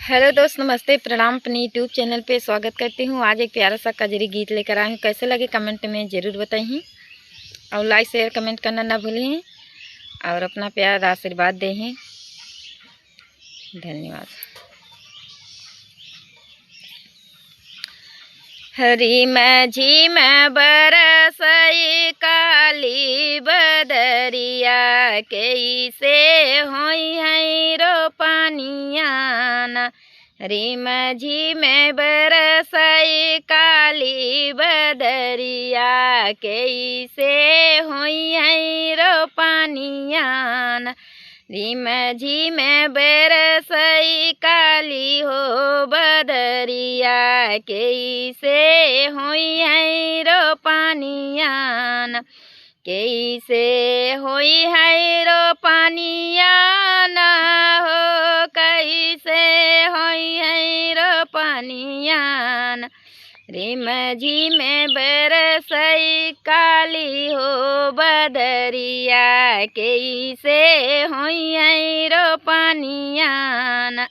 Hello दोस्त, नमस्ते, प्रणाम। अपने यूट्यूब चैनल पे स्वागत करती हूँ। आज एक प्यारा सा कजरी गीत लेकर आई हूँ। कैसे लगे कमेंट में ज़रूर बताइए और लाइक शेयर कमेंट करना ना भूलें और अपना प्यार आशीर्वाद दें। धन्यवाद। हरी माझी में बरसई काली बदरिया कैसे होई है रो पानियाना। हरी माझी में बरसई काली बदरिया कैसे होई है रो पानियाना। रिम झिम बरसई काली हो बदरिया कैसे होई है रो पानियान। कैसे होई है रो पानियान हो, कैसे होई है रो पानियान। रिम झिम बरसई काली हो बदरिया कैसे होई है रो पानियान।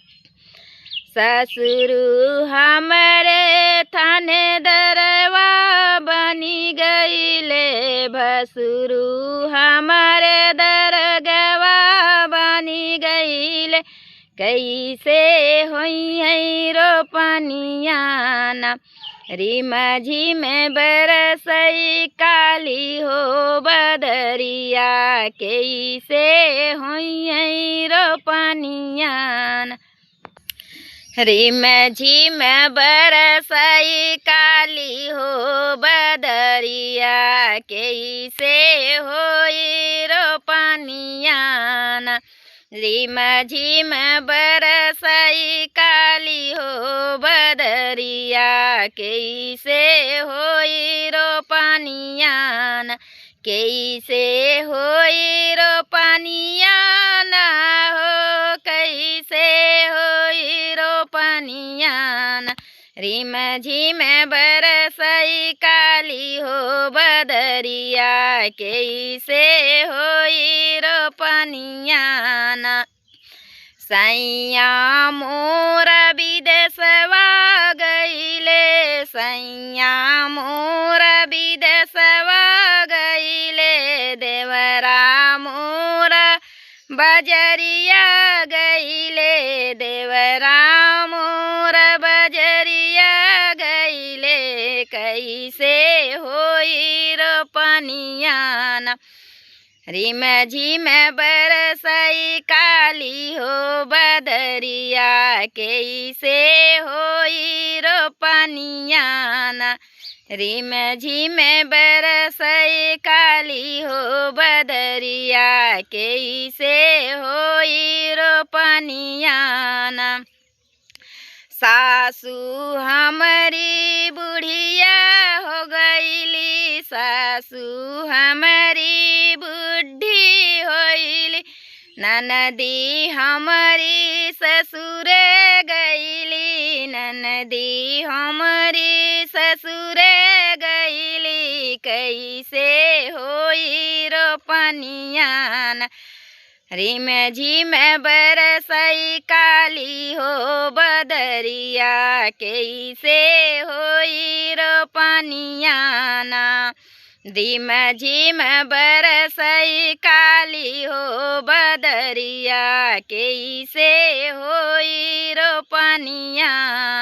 ससुरु हमारे थाने दरवा बनी गईले, भसुरु हमारे दरगवा बनी गईले। कैसे होई है रो पानियाना। रिम झिम बरसई काली हो बदरिया कैसे होई है रो पानियान। रिम झिम बरसई काली हो बदरिया कैसे होई रो पानियान। रिम झिम बरसई काली हो बदरिया कैसे होई रो पानियान। कैसे होई रो पानियान हो, कैसे होई रो पानियान। रिम झिम बरसई काली हो बदरिया कैसे होई रो पानियान। सैया मोर विदेशवा गईले, सैया मोर विदेशवा गईले। देवरा मोर बजरिया गईले, देवरा मोर बजरिया गईले। कैसे होई रो पानियान। रिम झिम बरसई काली हो बदरिया कैसे होई रो पानियान। रिम झिम बरसई काली हो बदरिया कैसे होई रो पानियान। सासू हमारी बुढ़िया हो गईली, सासू हमारी बुढ़ी होइली। ननदी हमारी ससुरे गईली, ननदी हमारी ससुरे गईली। कैसे होई रो पानियान। रिम झिम बरसई काली हो बदरिया कैसे होई रो पानियाना। रिम झिम बरसई काली हो बदरिया कैसे होई रो पानियान।